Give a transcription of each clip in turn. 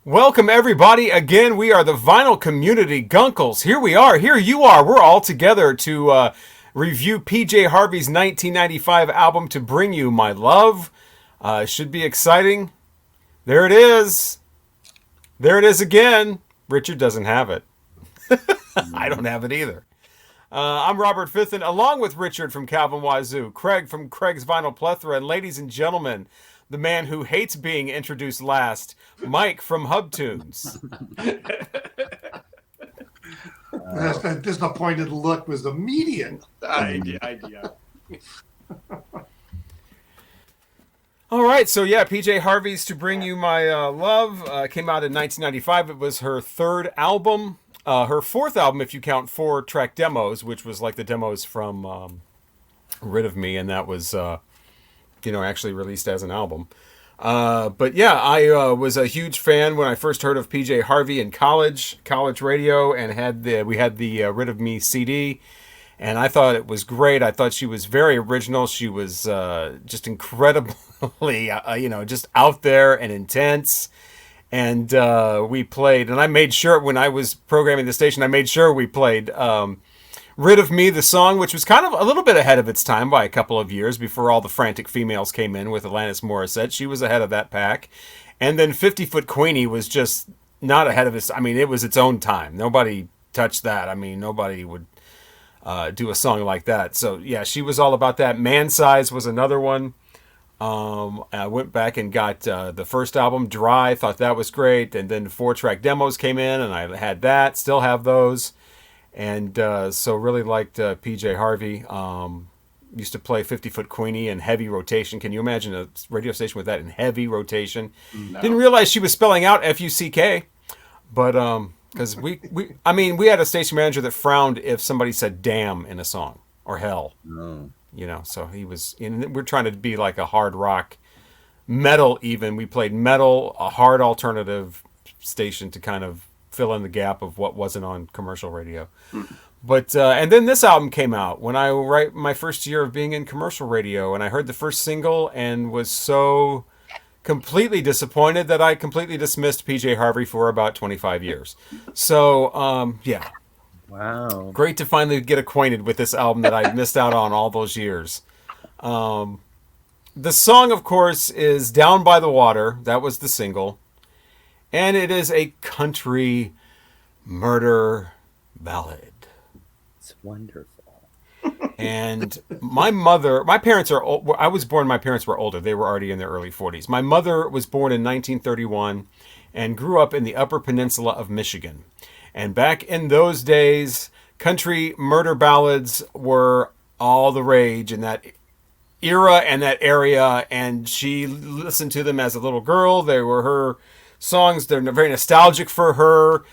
Welcome everybody. Again, we are the Vinyl Community Guncles. Here we are. Here you are. We're all together to review PJ Harvey's 1995 album, To Bring You My Love. Should be exciting. There it is. There it is again. Richard doesn't have it. I don't have it either. I'm Robert Fithen, along with Richard from Calvin Wazoo, Craig from Craig's Vinyl Plethora, and ladies and gentlemen, the man who hates being introduced last, Mike from Hubtunes. That disappointed look was immediate. idea. All right, so yeah, PJ Harvey's To Bring You My Love came out in 1995. It was her third album. Her fourth album, if you count 4-track demos, which was like the demos from Rid of Me, and that was, actually released as an album. But yeah, I was a huge fan when I first heard of PJ Harvey in college radio, and we had the Rid of Me CD, and I thought it was great. I thought she was very original. She was just incredibly, just out there and intense. And we played, and I made sure when I was programming the station, I made sure we played Rid of Me, the song, which was kind of a little bit ahead of its time by a couple of years before all the frantic females came in with Alanis Morissette. She was ahead of that pack. And then 50 Foot Queenie was just not ahead of its, it was its own time. Nobody touched that. Nobody would do a song like that. So yeah, she was all about that. Man Size was another one. I went back and got the first album, Dry, thought that was great. And then 4-track demos came in, and I had that, still have those. And so really liked PJ Harvey. Used to play 50 Foot Queenie in heavy rotation. Can you imagine a radio station with that in heavy rotation? No. Didn't realize she was spelling out F-U-C-K. But because we had a station manager that frowned if somebody said damn in a song or hell. No. So he was, and we're trying to be like a hard rock, metal even. We played metal, a hard alternative station to kind of fill in the gap of what wasn't on commercial radio. But, and then this album came out when my first year of being in commercial radio, and I heard the first single and was so completely disappointed that I completely dismissed PJ Harvey for about 25 years. So, yeah. Wow. Great to finally get acquainted with this album that I missed out on all those years. The song, of course, is Down by the Water. That was the single. And it is a country murder ballad. It's wonderful. And my parents are old. I was born, my parents were older. They were already in their early 40s. My mother was born in 1931 and grew up in the Upper Peninsula of Michigan. And back in those days, country murder ballads were all the rage in that era and that area. And she listened to them as a little girl. They were her songs. They're very nostalgic for her.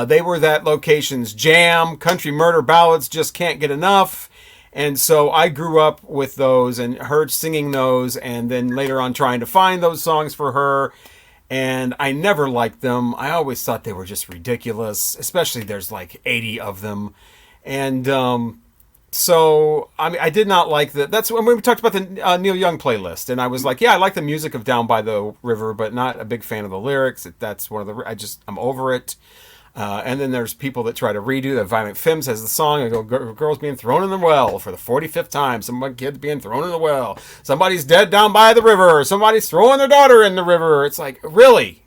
They were that location's jam. Country murder ballads just can't get enough. And so I grew up with those and heard singing those, and then later on trying to find those songs for her. And I never liked them. I always thought they were just ridiculous, especially there's like 80 of them. And so, I did not like that. That's when we talked about the Neil Young playlist. And I was like, yeah, I like the music of Down by the River, but not a big fan of the lyrics. That's one of the, I'm over it. And then there's people that try to redo that. Violent Femmes has the song. I go, girls being thrown in the well for the 45th time. Some kid being thrown in the well. Somebody's dead down by the river. Somebody's throwing their daughter in the river. It's like, really?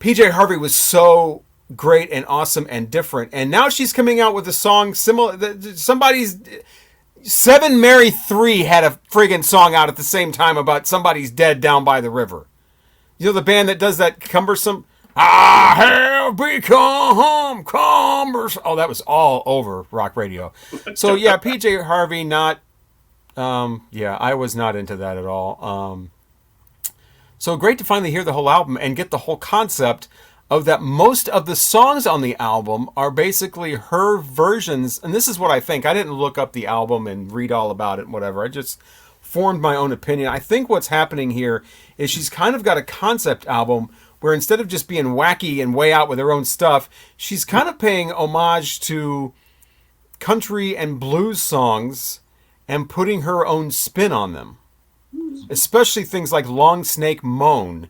PJ Harvey was so great and awesome and different. And now she's coming out with a song similar. Somebody's 7 Mary 3 had a friggin' song out at the same time about somebody's dead down by the river. You know the band that does that cumbersome... I have become cumbersome. Oh, that was all over rock radio. So yeah, PJ Harvey, not, I was not into that at all. So great to finally hear the whole album and get the whole concept of that. Most of the songs on the album are basically her versions, and this is what I think. I didn't look up the album and read all about it and whatever. I just formed my own opinion. I think what's happening here is she's kind of got a concept album where instead of just being wacky and way out with her own stuff, she's kind of paying homage to country and blues songs and putting her own spin on them. Especially things like Long Snake Moan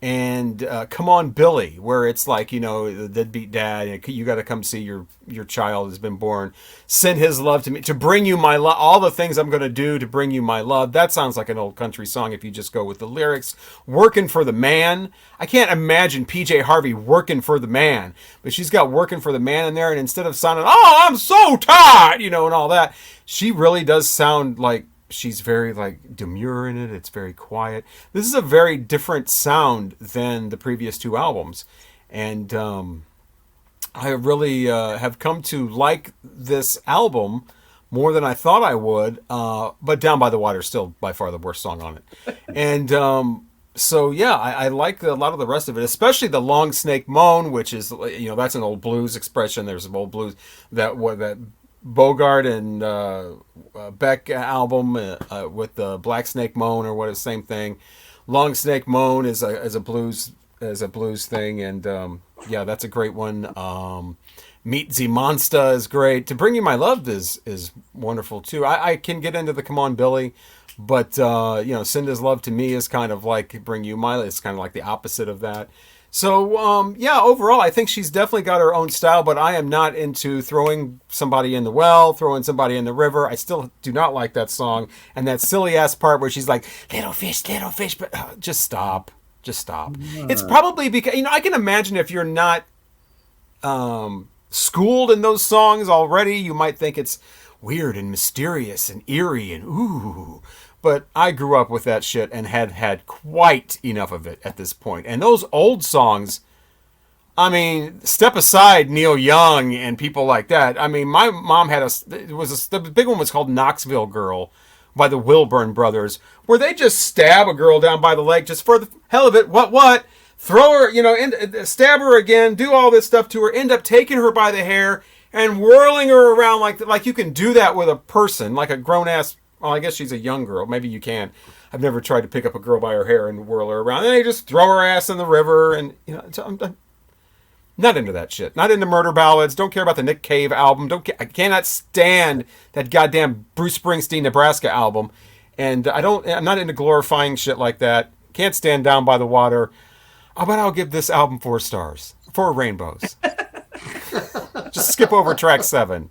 and Come On Billy, where it's like, the deadbeat dad, you got to come see your child has been born. Send his love to me, to bring you my love, all the things I'm going to do to bring you my love. That sounds like an old country song if you just go with the lyrics. Working for the Man. I can't imagine PJ Harvey working for the man, but she's got Working for the Man in there, and instead of sounding, oh, I'm so tired, and all that, she really does sound like she's very like demure in it. It's very quiet. This is a very different sound than the previous two albums, and I really have come to like this album more than I thought I would. But Down by the Water is still by far the worst song on it, and so yeah, I like a lot of the rest of it, especially the Long Snake Moan, which is that's an old blues expression. There's some old blues that Bogart and Beck album with the Black Snake Moan, or what is the same thing. Long Snake Moan is a blues thing, and yeah, that's a great one. Meet the Monster is great. To Bring You My Love is wonderful too. I can get into the Come On Billy, but Send His Love to Me is kind of like Bring You My. It's kind of like the opposite of that. So, yeah, overall, I think she's definitely got her own style, but I am not into throwing somebody in the well, throwing somebody in the river. I still do not like that song. And that silly-ass part where she's like, little fish, but just stop. Just stop. Yeah. It's probably because, I can imagine if you're not schooled in those songs already, you might think it's weird and mysterious and eerie and ooh. But I grew up with that shit and had quite enough of it at this point. And those old songs, I mean, step aside Neil Young and people like that. I mean, my mom had the big one was called Knoxville Girl by the Wilburn Brothers, where they just stab a girl down by the leg just for the hell of it. What? Throw her, stab her again, do all this stuff to her, end up taking her by the hair and whirling her around like you can do that with a person, like a grown-ass. Well, I guess she's a young girl. Maybe you can. I've never tried to pick up a girl by her hair and whirl her around. And they just throw her ass in the river. And, I'm not into that shit. Not into murder ballads. Don't care about the Nick Cave album. I cannot stand that goddamn Bruce Springsteen, Nebraska album. And I'm not into glorifying shit like that. Can't stand Down by the Water. But I'll give this album 4 stars. 4 rainbows. Just skip over track 7.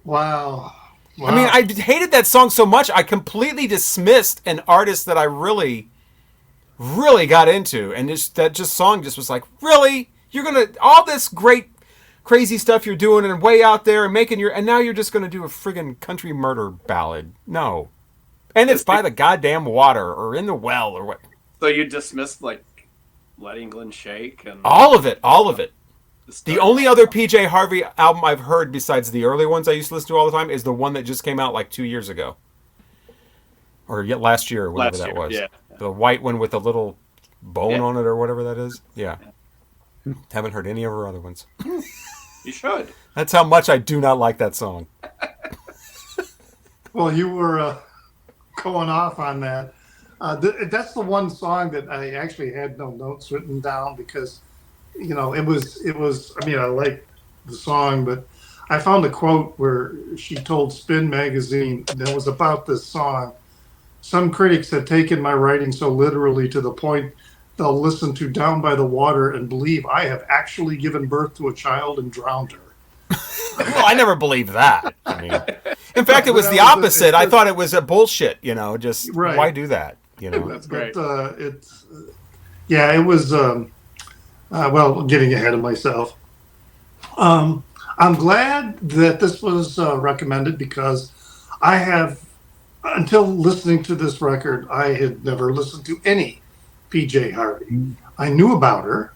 Wow. I mean, I hated that song so much, I completely dismissed an artist that I really, really got into. And that song just was like, really? You're going to, all this great, crazy stuff you're doing and way out there and and now you're just going to do a friggin' country murder ballad. No. And it's by the goddamn water or in the well or what. So you dismissed, like, Let England Shake? And all of it. The only other PJ Harvey album I've heard besides the early ones I used to listen to all the time is the one that just came out like 2 years ago. Or last year or whatever that was. Yeah. The white one with the little bone on it or whatever that is. Yeah. Haven't heard any of her other ones. You should. That's how much I do not like that song. Well, you were going off on that. That's the one song that I actually had no notes written down because it was, I mean, I like the song, but I found a quote where she told Spin magazine that was about this song. Some critics have taken my writing so literally to the point they'll listen to Down by the Water and believe I have actually given birth to a child and drowned her. Well, I never believed that. I mean, in fact, it was the opposite. I thought it was a bullshit, just right. Why do that? That's great. But, it was, well, getting ahead of myself. I'm glad that this was recommended because I have, until listening to this record, I had never listened to any PJ Harvey. I knew about her,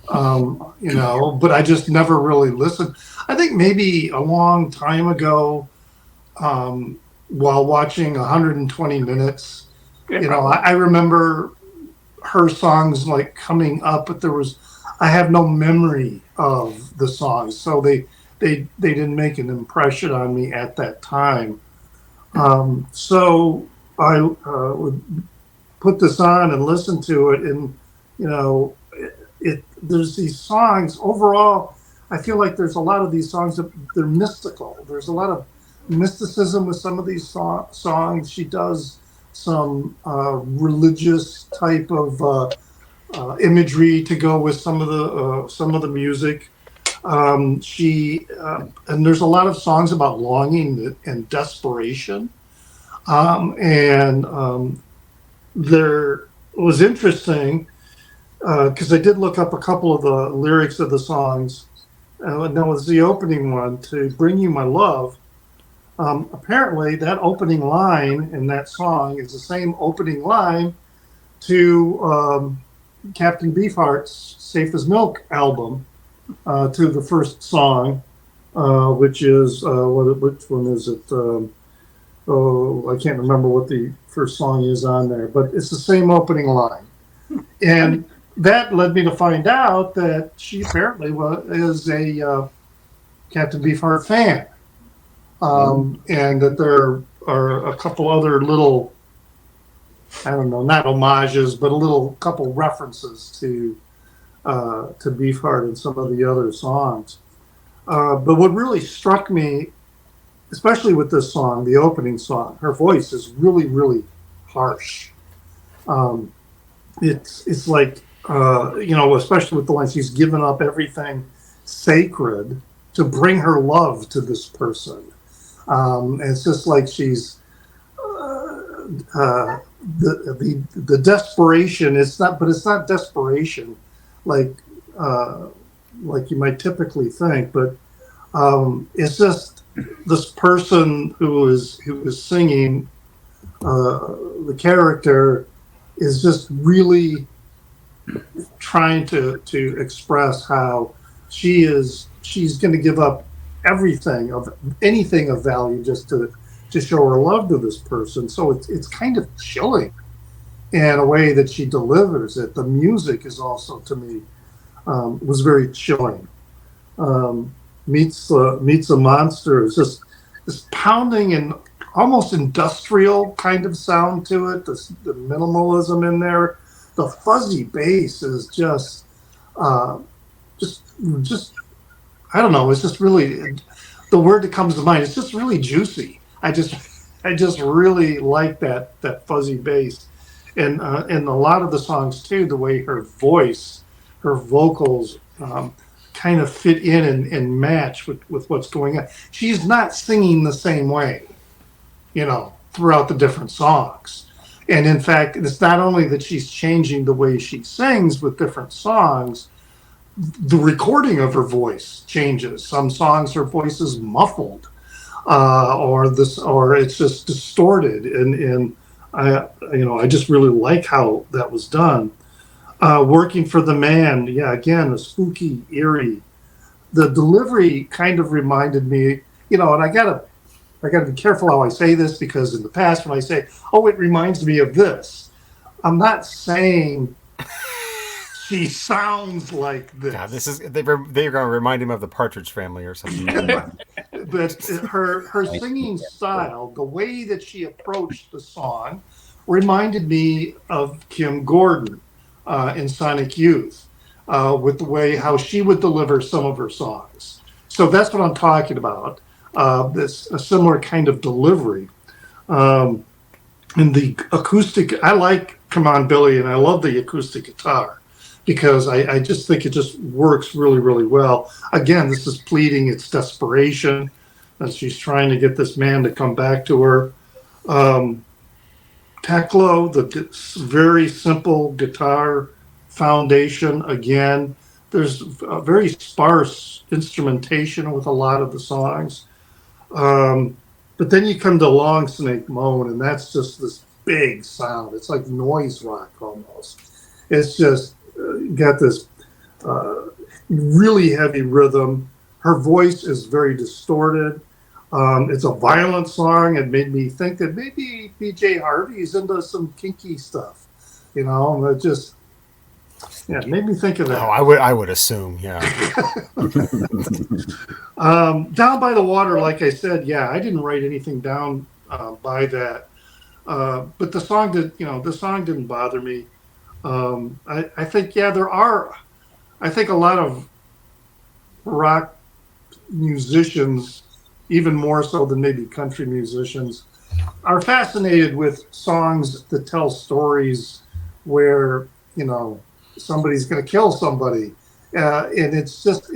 but I just never really listened. I think maybe a long time ago, while watching 120 Minutes, I remember her songs like coming up, but I have no memory of the songs, so they didn't make an impression on me at that time. So I would put this on and listen to it, and there's these songs. Overall, I feel like there's a lot of these songs that they're mystical. There's a lot of mysticism with some of these songs. She does some religious type of imagery to go with some of the music. She and there's a lot of songs about longing and desperation. And there was interesting because I did look up a couple of the lyrics of the songs. And that was the opening one, "To Bring You My Love." Apparently, that opening line in that song is the same opening line to Captain Beefheart's "Safe as Milk" album, to the first song, which is which one is it? Oh, I can't remember what the first song is on there, but it's the same opening line. And that led me to find out that she apparently is a Captain Beefheart fan, and that there are a couple other little, I don't know, not homages, but a little couple references to Beefheart and some of the other songs. But what really struck me, especially with this song, the opening song, her voice is really, really harsh. It's like, especially with the line, she's given up everything sacred to bring her love to this person. It's just like she's the desperation. It's not, but it's not desperation like you might typically think. But it's just this person who is singing. The character is just really trying to express how she's going to give up everything of anything of value just to show her love to this person. So it's kind of chilling in a way that she delivers it. The music is also, to me, was very chilling. Meets a Monster is just this pounding and almost industrial kind of sound to it. The minimalism in there, the fuzzy bass is just I don't know. It's just really, the word that comes to mind. It's just really juicy. I just really like that fuzzy bass, and a lot of the songs too. The way her voice, her vocals, kind of fit in and match with what's going on. She's not singing the same way, throughout the different songs. And in fact, it's not only that she's changing the way she sings with different songs, the recording of her voice changes. Some songs her voice is muffled, or it's just distorted. And I just really like how that was done. Working for the Man, yeah, again, a spooky, eerie. The delivery kind of reminded me, and I gotta be careful how I say this, because in the past when I say, "Oh, it reminds me of this," I'm not saying she sounds like this. Yeah, they're going to remind him of the Partridge Family or something. But her singing style, the way that she approached the song, reminded me of Kim Gordon in Sonic Youth, with the way how she would deliver some of her songs. So that's what I'm talking about. This a similar kind of delivery. And the acoustic, I like "Come On Billy," and I love the acoustic guitar, because I just think it just works really, really well. Again, this is pleading, it's desperation, that she's trying to get this man to come back to her. Teklo, the very simple guitar foundation, again, there's a very sparse instrumentation with a lot of the songs. But then you come to "Long Snake Moan," and that's just this big sound. It's like noise rock almost. It's just got this really heavy rhythm. Her voice is very distorted. It's a violent song. It made me think that maybe BJ Harvey's into some kinky stuff. It just, it made me think of that. Oh, I would assume, yeah. "Down by the Water," like I said, yeah, I didn't write anything down by that. But the song didn't bother me. I think, I think a lot of rock musicians, even more so than maybe country musicians, are fascinated with songs that tell stories where somebody's going to kill somebody, and it's just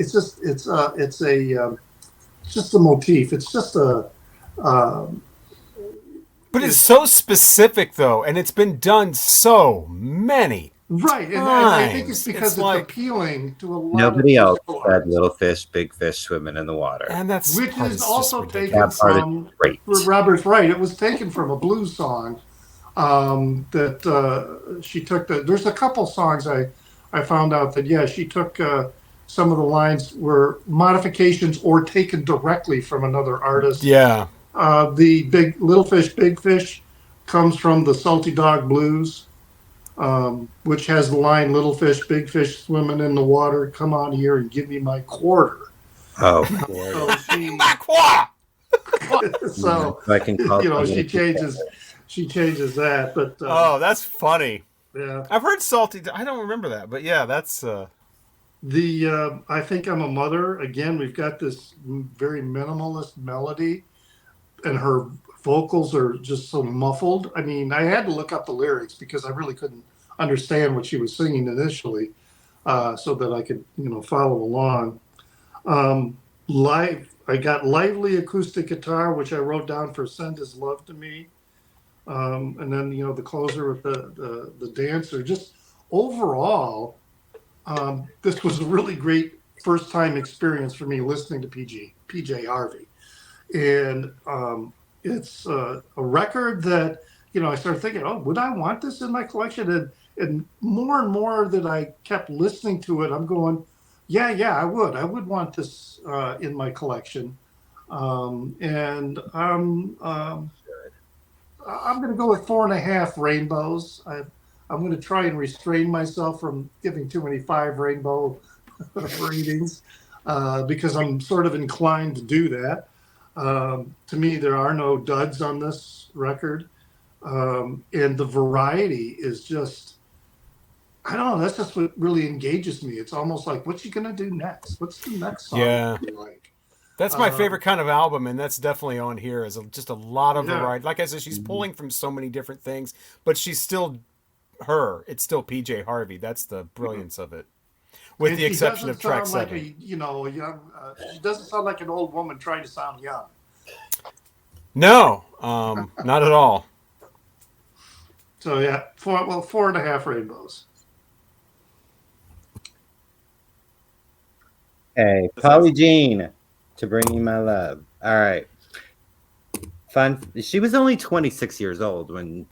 a motif. It's just a um, But it's it's so specific though, and it's been done so many right, and I think it's times. It's because it's like, appealing to a lot of Nobody else musical said artists, little fish, big fish swimming in the water. and that's which part is is just also taken That ridiculous. part is from great. Robert's right. It was taken from a blues song that she took. There's a couple songs I found out that she took some of the lines were modifications or taken directly from another artist. Yeah. The big little fish, big fish comes from the Salty Dog Blues, which has the line "Little fish, big fish swimming in the water. Come on here and give me my quarter." Oh, So she, Macqua! so I can call she changes that, but Oh, that's funny. yeah. I've heard salty. I don't remember that, but yeah, that's. I think I'm a mother. Again, we've got this very minimalist melody, and her vocals are just so muffled. I mean, I had to look up the lyrics because I really couldn't understand what she was singing initially, so that I could, follow along. I got lively acoustic guitar, which I wrote down for "Send His Love to Me," and then the closer with the dancer. Just overall, this was a really great first time experience for me listening to PJ Harvey, and it's a record that I started thinking, oh, would I want this in my collection? And more that I kept listening to it, I'm going, yeah, I would want this in my collection, and I'm going to go with 4.5 rainbows. I'm going to try and restrain myself from giving too many 5 rainbow ratings because I'm sort of inclined to do that. To me, there are no duds on this record. And the variety is just, I don't know, that's just what really engages me. It's almost like, what's she going to do next? What's the next song Yeah. gonna be like? That's my favorite kind of album, and that's definitely on here. Is just a lot of Yeah. variety. Like I said, she's pulling from so many different things, but she's still her. It's still PJ Harvey. That's the brilliance of it, with And the she exception of doesn't track sound like 7. a young, she doesn't sound like an old woman trying to sound young. No, not at all. So yeah, 4.5 rainbows. Hey, Polly Jean, to bring you my love. All right. Fun. She was only 26 years old when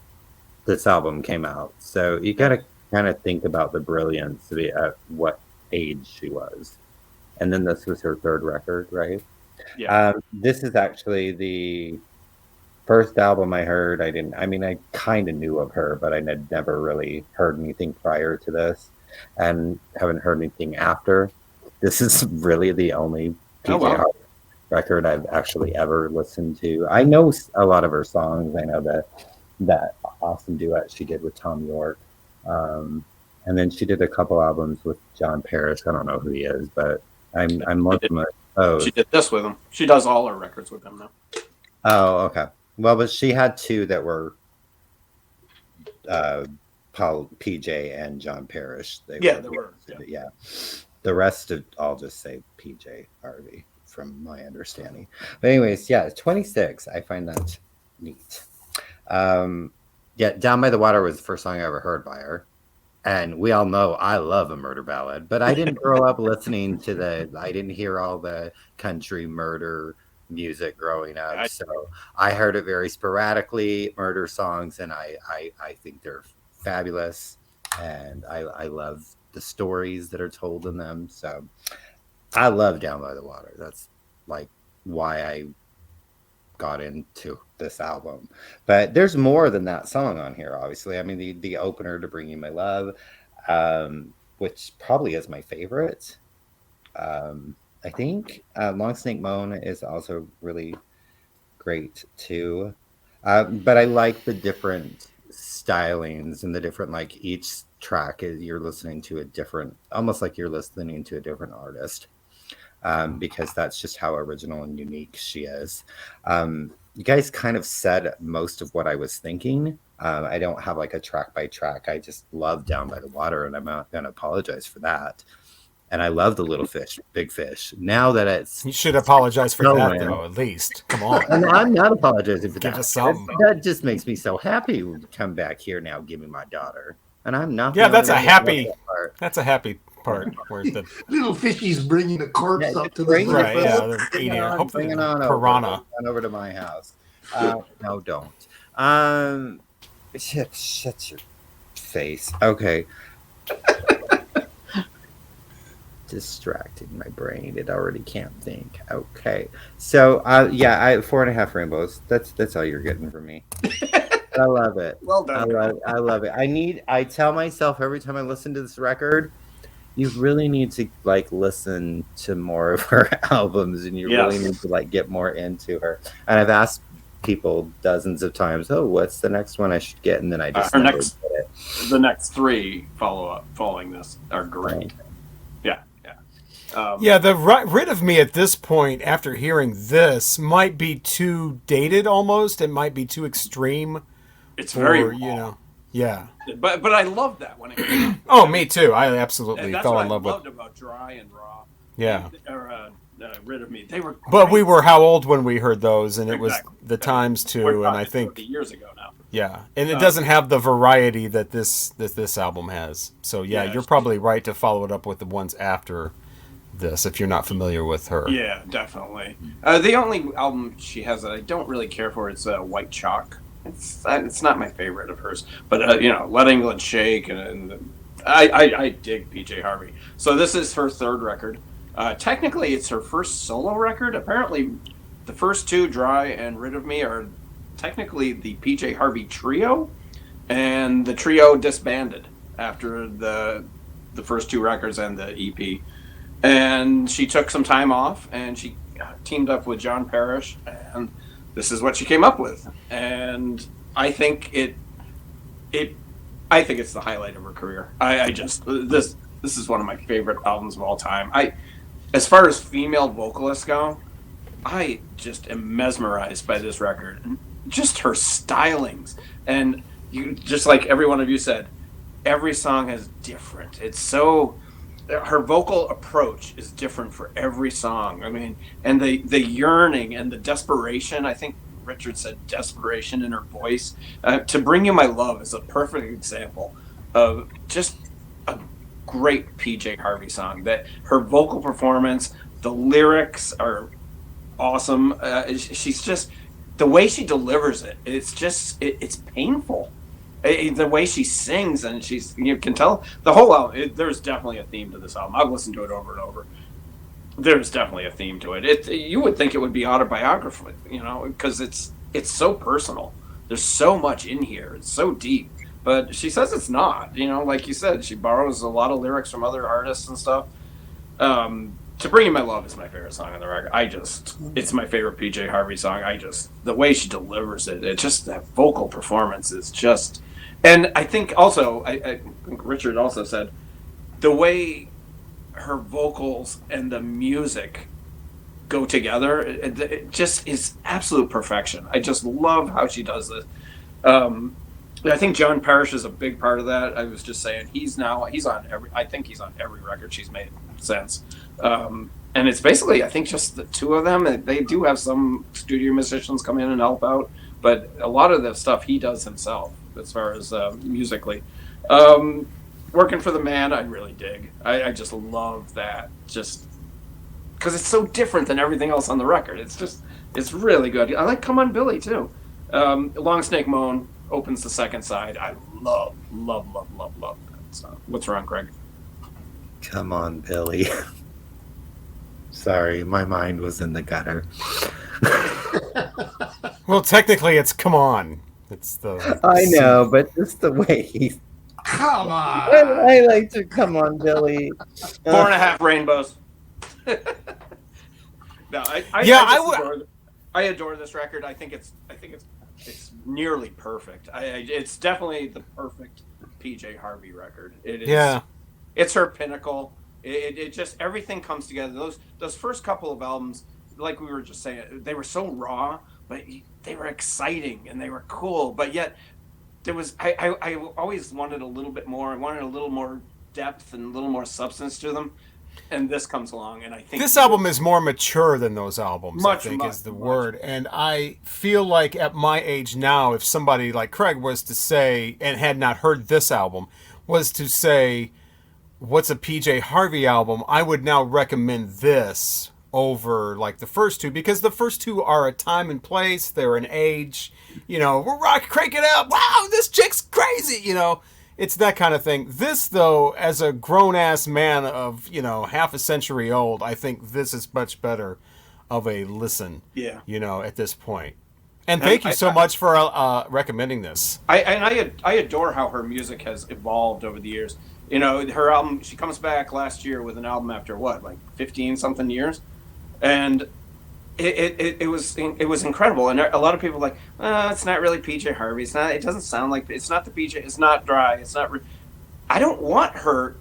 this album came out. So you got to kind of think about the brilliance at what age she was. And then this was her 3rd record, right? Yeah. This is actually the first album I heard. I kind of knew of her, but I had never really heard anything prior to this and haven't heard anything after. This is really the only PJ Harvey record I've actually ever listened to. I know a lot of her songs. I know that awesome duet she did with Tom York. And then she did a couple albums with John Parrish. I don't know who he is, but I'm more familiar. Oh, She did this with him. She does all her records with him now. Oh, okay. Well, but she had 2 that were Paul PJ and John Parrish. They were. Yeah. The rest of I'll just say PJ Harvey from my understanding. But anyways, yeah, 26. I find that neat. Down by the Water was the first song I ever heard by her. And we all know I love a murder ballad, but I didn't grow up listening to I didn't hear all the country murder music growing up. So I heard it very sporadically, murder songs, and I think they're fabulous. And I love the stories that are told in them. So I love Down by the Water. That's like why I got into this album. But there's more than that song on here, obviously. I mean, the opener, To Bring You My Love, which probably is my favorite. I think Long Snake Moan is also really great too. But I like the different stylings and the different, like, each track is you're listening to a different, almost like you're listening to a different artist. Because that's just how original and unique she is. You guys kind of said most of what I was thinking. I don't have like a track by track. I just love Down by the Water, and I'm not going to apologize for that. And I love the Little Fish, Big Fish. Now that it's You should apologize for snowing, that, though, at least. Come on. and I'm not apologizing for Give that. us some. That just makes me so happy to come back here now, give me my daughter. And I'm not. Yeah, that's the a only one that happy. loves that part. That's a happy part. Where's the Little fishies bringing the corpse Yeah, up to the bring it right? Yeah, surface. they're Bring eating it it. on, Hopefully, bring it on piranha. over to my house. No, don't. Shut your face. Okay. Distracting my brain. It already can't think. Okay. So yeah, 4.5 rainbows. That's all you're getting from me. I love it. Well done. I love it. I tell myself every time I listen to this record, you really need to like listen to more of her albums, and you really need to like get more into her. And I've asked people dozens of times, "Oh, what's the next one I should get?" And then I just never get it. The next 3 following this are great. Yeah, the Rid of Me at this point, after hearing this, might be too dated almost. It might be too extreme. It's very raw. You know, yeah. But I love that when it came out. Oh, me too. I absolutely That's fell what in love I with. loved about Dry and Raw. Yeah. Or Rid of Me. They were great. But we were how old when we heard those, and it was the times too, We're and I think years ago now. yeah, and it doesn't have the variety that this album has. So yeah, you're probably right to follow it up with the ones after this if you're not familiar with her. Yeah, definitely. The only album she has that I don't really care for is White Chalk. It's not my favorite of hers, but Let England Shake and I dig PJ Harvey. So this is her 3rd record. Technically, it's her first solo record. Apparently, the first 2, Dry and Rid of Me, are technically the PJ Harvey trio, and the trio disbanded after the first 2 records and the EP. And she took some time off, and she teamed up with John Parrish, and this is what she came up with. And I think I think it's the highlight of her career. This is one of my favorite albums of all time. As far as female vocalists go, I just am mesmerized by this record. And just her stylings, and you just like every one of you said, every song is different. It's so. Her vocal approach is different for every song. I mean, and the yearning and the desperation, I think Richard said desperation in her voice. To Bring You My Love is a perfect example of just a great PJ Harvey song. That her vocal performance, the lyrics are awesome. She's just, the way she delivers it, it's painful. The way she sings, and you can tell the whole album. There's definitely a theme to this album. I've listened to it over and over. There's definitely a theme to it. You would think it would be autobiographical, because it's so personal. There's so much in here. It's so deep. But she says it's not. Like you said, she borrows a lot of lyrics from other artists and stuff. To Bring You My Love is my favorite song on the record. It's my favorite PJ Harvey song. The way she delivers it, that vocal performance is just. And I think also, I think Richard also said, the way her vocals and the music go together, it just is absolute perfection. I just love how she does this. I think John Parrish is a big part of that. I was just saying he's on every record she's made since. And it's basically, I think, just the 2 of them. They do have some studio musicians come in and help out, but a lot of the stuff he does himself as far as musically. Working for the Man, I really dig. I just love that, just because it's so different than everything else on the record. It's really good. I like Come On Billy too. Long Snake Moan opens the second side. I love that. So, what's wrong, Craig? Come on, Billy. Sorry, my mind was in the gutter. Well, technically, it's Come On. It's the. I know, but just the way he's. Come on. I like to Come On, Billy. 4.5 rainbows. No, I adore this record. I think it's nearly perfect. It's definitely the perfect PJ Harvey record. It is. Yeah. It's her pinnacle. It just, everything comes together. Those first couple of albums, like we were just saying, they were so raw, but they were exciting and they were cool. But yet there was I always wanted a little bit more. I wanted a little more depth and a little more substance to them. And this comes along, and I think this album is more mature than those albums. I think is the word. And I feel like at my age now, if somebody like Craig was to say, and had not heard this album, was to say, what's a PJ Harvey album, I would now recommend this over like the first two, because the first two are a time and place, they're an age, we're rock, crank it up, wow, this chick's crazy, it's that kind of thing. This, though, as a grown-ass man of, half a century old, I think this is much better of a listen, at this point. And thank you so much for recommending this. I adore how her music has evolved over the years. Her album, she comes back last year with an album after what, like 15-something years? And it was incredible. And a lot of people are like, it's not really PJ Harvey. It doesn't sound like, it's not the PJ, it's not dry, it's not. I don't want her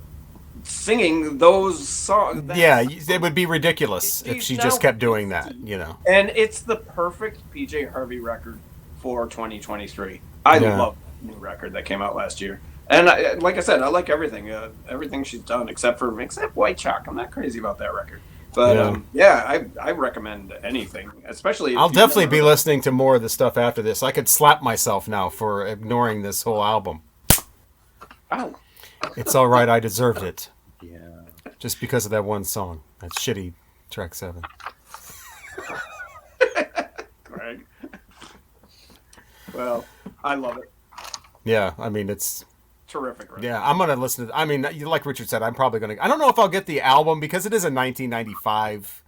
singing those songs. It would be ridiculous if she just kept doing that, And it's the perfect PJ Harvey record for 2023. I love the new record that came out last year. And like I said, I like everything. Everything she's done except White Chalk. I'm not crazy about that record. But I recommend anything, especially. I'll definitely be listening to more of the stuff after this. I could slap myself now for ignoring this whole album. Oh. It's all right. I deserved it. Yeah. Just because of that one song. That shitty track 7. Greg. Well, I love it. Yeah, I mean, it's terrific, right? Yeah, I'm going to listen to, like Richard said, I'm probably going to, I don't know if I'll get the album because it is a 1995.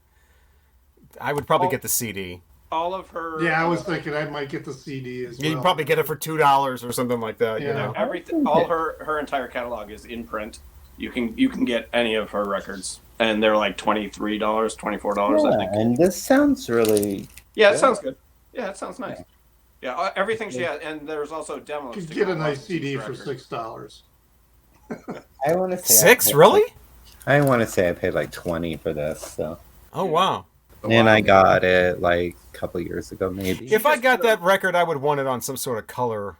I would probably get the CD. All of her. Yeah, I was thinking I might get the CD as well. You'd probably get it for $2 or something like that. Yeah. Everything, all her entire catalog is in print. You can get any of her records, and they're like $23, $24, I think. And this sounds really. Yeah, it sounds good. Yeah, it sounds nice. Yeah, everything she has, and there's also demos. You could get a nice CD for $6. I want to say $6, really? I want to say I paid like $20 for this. So. Oh wow! And I got it like a couple years ago, maybe. If I got that record, I would want it on some sort of color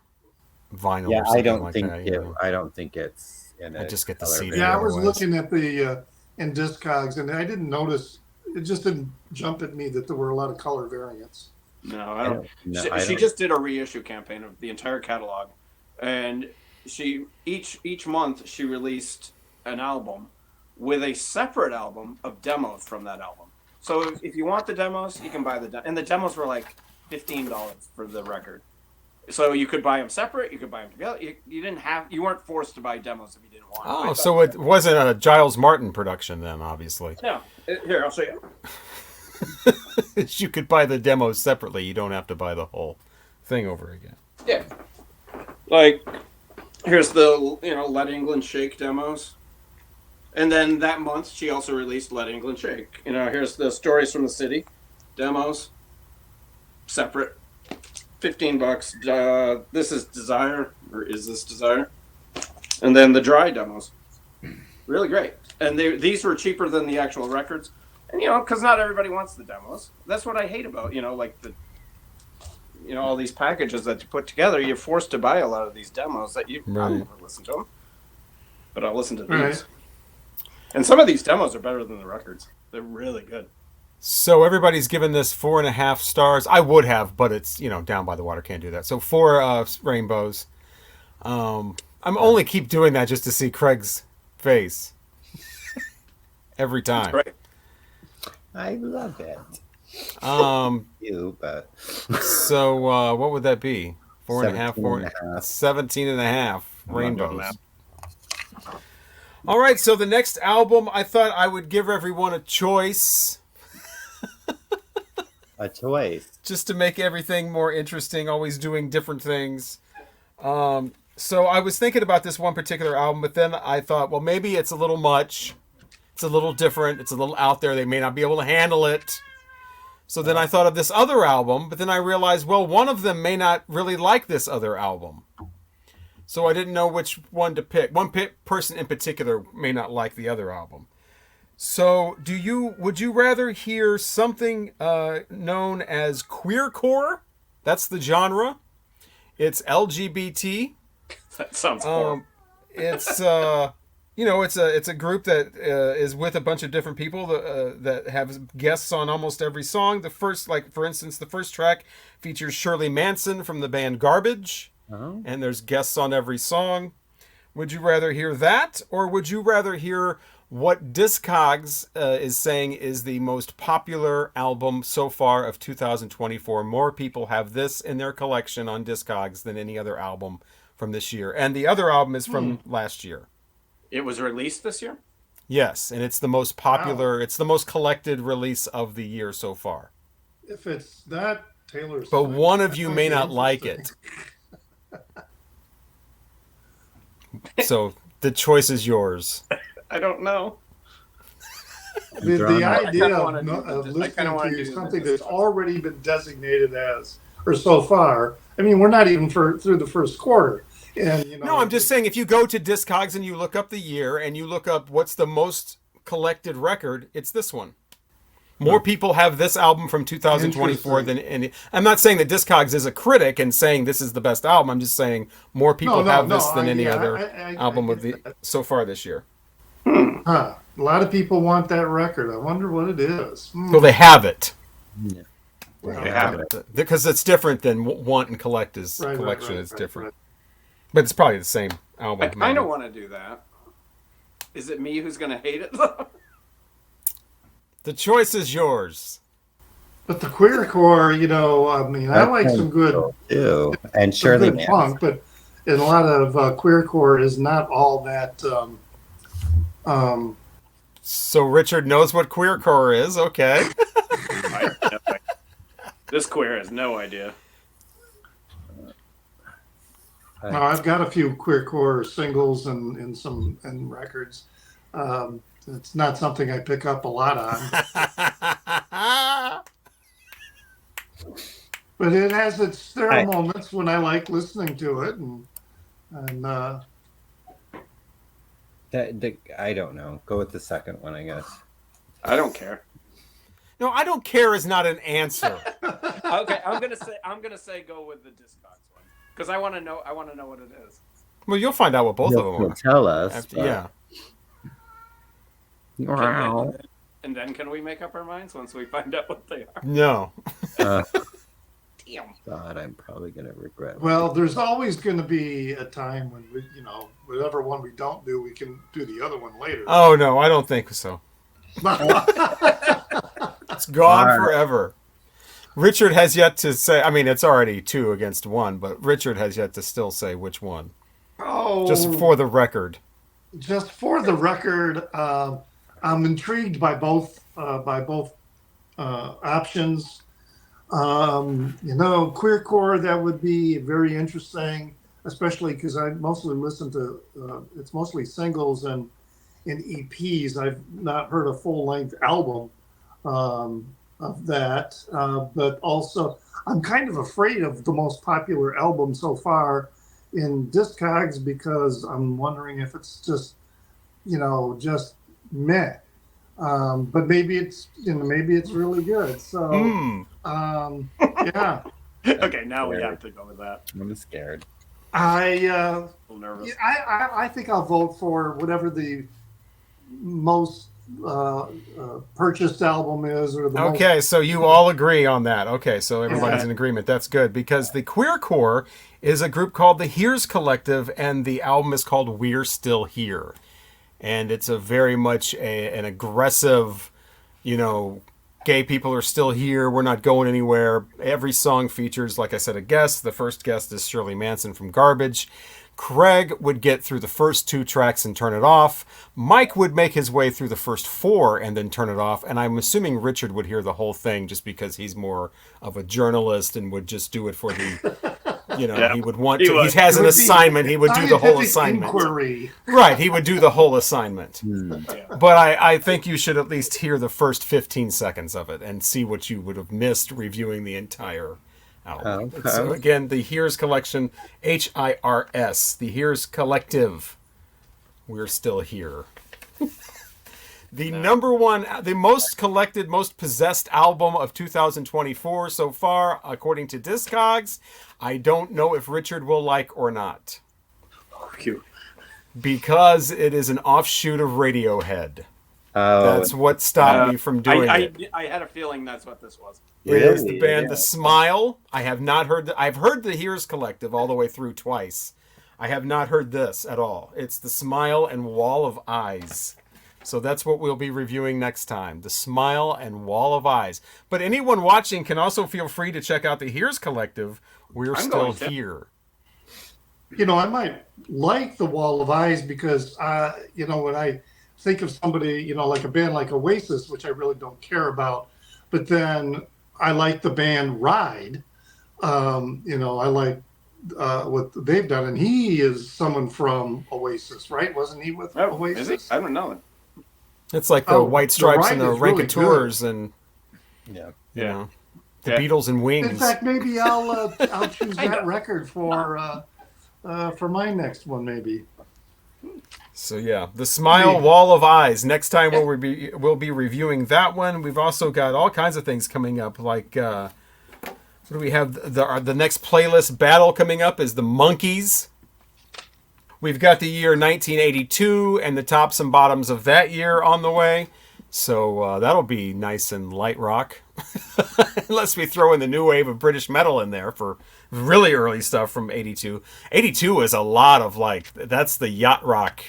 vinyl. Yeah, or something I don't like think that, I don't think it's in it. I just get the CD. Yeah, I was looking at the in Discogs, and I didn't notice. It just didn't jump at me that there were a lot of color variants. No, I don't. She just did a reissue campaign of the entire catalog, and she each month she released an album with a separate album of demos from that album. So if you want the demos, you can buy the and the demos were like $15 for the record. So you could buy them separate, you could buy them together. You weren't forced to buy demos if you didn't want. Oh, so it wasn't a Giles Martin production then, obviously. No, here I'll show you. You could buy the demos separately. You don't have to buy the whole thing over again. Yeah. Like, here's the Let England Shake demos. And then that month, she also released Let England Shake. Here's the Stories from the City demos. Separate. $15. This is Desire, or is this Desire? And then the Dry demos. Really great. And these were cheaper than the actual records. And, because not everybody wants the demos. That's what I hate about, like all these packages that you put together. You're forced to buy a lot of these demos that I'll never listen to them. But I'll listen to these. Right. And some of these demos are better than the records. They're really good. So everybody's given this 4.5 stars. I would have, but it's, Down by the Water can't do that. So 4 rainbows. I'm only keep doing that just to see Craig's face. Every time. That's right. I love it. So what would that be? 4.5, 17.5 rainbows. All right, so the next album, I thought I would give everyone a choice. A choice. Just to make everything more interesting, always doing different things. So I was thinking about this one particular album, but then I thought, well, maybe it's a little much. It's a little different. It's a little out there. They may not be able to handle it. So then I thought of this other album, but then I realized, well, one of them may not really like this other album. So I didn't know which one to pick. One person in particular may not like the other album. So, would you rather hear something known as queercore? That's the genre. It's LGBT. That sounds horrible. It's it's a group that is with a bunch of different people that have guests on almost every song. The first, like for instance, the first track features Shirley Manson from the band Garbage, and there's guests on every song. Would you rather hear that, or would you rather hear what Discogs is saying is the most popular album so far of 2024? More people have this in their collection on Discogs than any other album from this year. And the other album is from last year. It was released this year? Yes, and it's the most popular, it's the most collected release of the year so far. If it's that, Taylor Swift. But one of you may not like it. So the choice is yours. I don't know. The idea of I listening kinda wanna to do something this. that's already been designated as, or so far, I mean, we're not even through the first quarter. And, No, I'm just saying if you go to Discogs and you look up the year and you look up what's the most collected record, it's this one. More people have this album from 2024 than any. I'm not saying that Discogs is a critic and saying this is the best album. I'm just saying more people have this than any other album of the so far this year. A lot of people want that record. I wonder what it is. Well, they have it. Yeah. They have it. Because it's different than want and collect is collection is different. Right. But it's probably the same album. I kind of want to do that. Is it me who's going to hate it, though? The choice is yours. But the queercore, I mean, I like some good, too. And some Shirley good punk, but a lot of queercore is not all that. So Richard knows what queercore is. Okay. This queer has no idea. No, I've got a few queercore singles and some records. It's not something I pick up a lot on, but there are moments when I like listening to it, and I don't know. Go with the second one, I guess. I don't care. No, I don't care is not an answer. Okay, I'm gonna say go with the Discogs one because I want to know what it is. Well, you'll find out what both of them You'll are. tell us. Yeah. Wow. And then can we make up our minds once we find out what they are? No. Damn. God, I'm probably gonna regret. well, there's always going to be a time when we, whatever one we don't do, we can do the other one later. Oh no, I don't think so. It's gone forever. Richard has yet to say. I mean, it's already 2-1, but Richard has yet to still say which one. Oh, Just for the record. Just for the record, I'm intrigued by both options. Queercore, that would be very interesting, especially because I mostly listen to it's mostly singles and EPs. I've not heard a full length album of that, but also I'm kind of afraid of the most popular album so far in Discogs because I'm wondering if it's just meh. But maybe it's really good. So yeah. Okay, now we have to go with that. I'm scared. I A little nervous. I think I'll vote for whatever the most purchased album is, or the Okay, so you all agree on that. Okay, so everybody's in agreement. That's good because the queercore is a group called the Here's Collective, and the album is called We're Still Here. And it's a very much an aggressive, gay people are still here. We're not going anywhere. Every song features, like I said, a guest. The first guest is Shirley Manson from Garbage. Craig would get through the first 2 tracks and turn it off. Mike would make his way through the first 4 and then turn it off. And I'm assuming Richard would hear the whole thing just because he's more of a journalist and would just do it for the, he would want to. He has an assignment. He would do the whole assignment. Inquiry. Right, he would do the whole assignment. Yeah. But I think you should at least hear the first 15 seconds of it and see what you would have missed reviewing the entire album. Okay. So again, the Here's Collection, HIRS, the Here's Collective. We're Still Here. The number one, the most collected, most possessed album of 2024 so far, according to Discogs. I don't know if Richard will like or not. Oh, cute. Because it is an offshoot of Radiohead. Oh, That's what stopped me from doing it. I had a feeling that's what this was. It is the Really? band Yeah. The Smile. I have not heard I've heard the Here's Collective all the way through twice. I have not heard this at all. It's The Smile and Wall of Eyes. So that's what we'll be reviewing next time. The Smile and Wall of Eyes. But anyone watching can also feel free to check out the Here's Collective. We're still here. You know, I might like the Wall of Eyes because, you know, when I think of somebody, you know, like a band like Oasis, which I really don't care about, but then I like the band Ride. You know, I like what they've done, and he is someone from Oasis, right? Wasn't he with Oasis? Is he? I don't know. It's like the White Stripes and the Raconteurs and good. you know, the Beatles and Wings. In fact, maybe I'll choose that record for my next one, maybe. So yeah, The Smile, Wall of Eyes. Next time we'll be reviewing that one. We've also got all kinds of things coming up. Like what do we have? The next playlist battle coming up is the Monkees. We've got the year 1982 and the tops and bottoms of that year on the way. So that'll be nice and light rock. Unless we throw in the new wave of British metal in there for really early stuff from 82. 82 is a lot of that's the yacht rock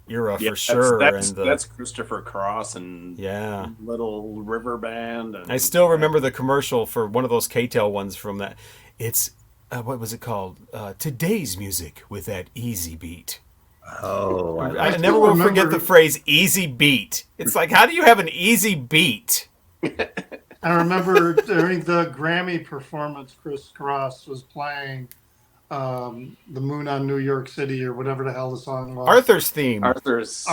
era for sure. That's Christopher Cross and Little River Band. And, I still remember the commercial for one of those K-Tel ones from that. It's, what was it called? Today's Music with that easy beat. Oh, I never will forget the phrase easy beat. It's like, how do you have an easy beat? I remember during the Grammy performance, Chris Cross was playing The Moon on New York City or whatever the hell the song was. Arthur's theme. Arthur's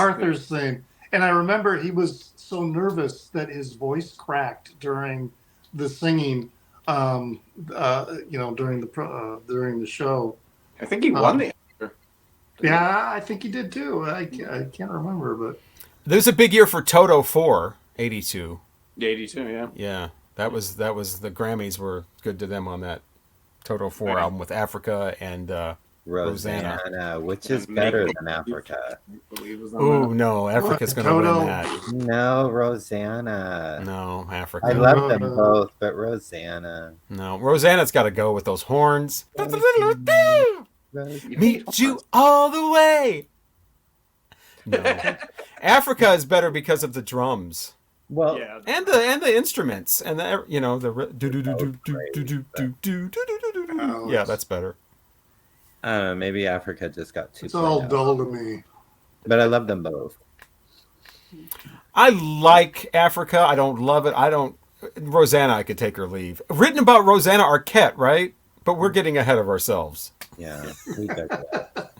theme. And I remember he was so nervous that his voice cracked during the singing, you know, during the show. I think he won the Oscar. Yeah, I think he did too. I can't remember, but There's a big year for Toto 4, 82. 82, yeah. Yeah, that was the Grammys were good to them on that Toto 4 album with Africa and Rosanna, which is better than Africa. Ooh, no, Africa's going to win that. No, Rosanna. No, Africa. I love them both, but Rosanna. No, Rosanna's got to go with those horns. Meet you all the way. No, Africa is better because of the drums. Well, and the instruments and the yeah, that's better. I don't know, maybe Africa just got too. It's all dull to me. But I love them both. I like Africa. I don't love it. Rosanna, I could take or leave. Written about Rosanna Arquette, right? But we're getting ahead of ourselves. Yeah, we took that.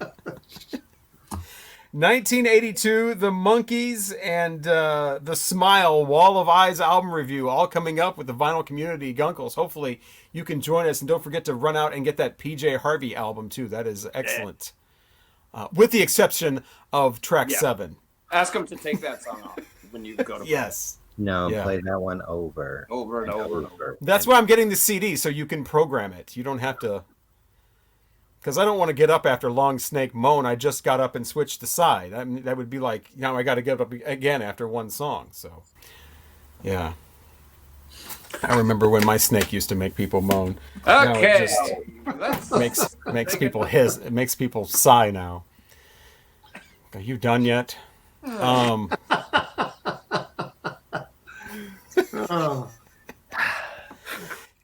1982, the Monkees and the Smile Wall of Eyes album review, all coming up with the Vinyl Community Guncles. Hopefully you can join us, and don't forget to run out and get that PJ Harvey album too. That is excellent. With the exception of track 7. Ask them to take that song off when you go to Yes. No, play that one over. Over and over. That's why I'm getting the CD, so you can program it. You don't have to... Because I don't want to get up after Long Snake Moan. I just got up and switched the side. I mean, that would be like, now I got to get up again after one song. So, yeah. I remember when my snake used to make people moan. Okay. Now it just makes people it makes people sigh now. Are you done yet?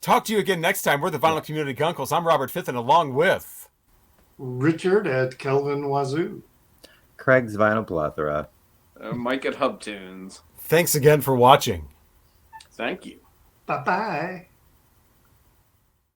Talk to you again next time. We're the Vinyl Community Guncles. I'm Robert Fitton, along with Richard at Kelvin Wazoo. Craig's Vinyl Plethora. Mike at Hub Tunes. Thanks again for watching. Thank you. Bye-bye.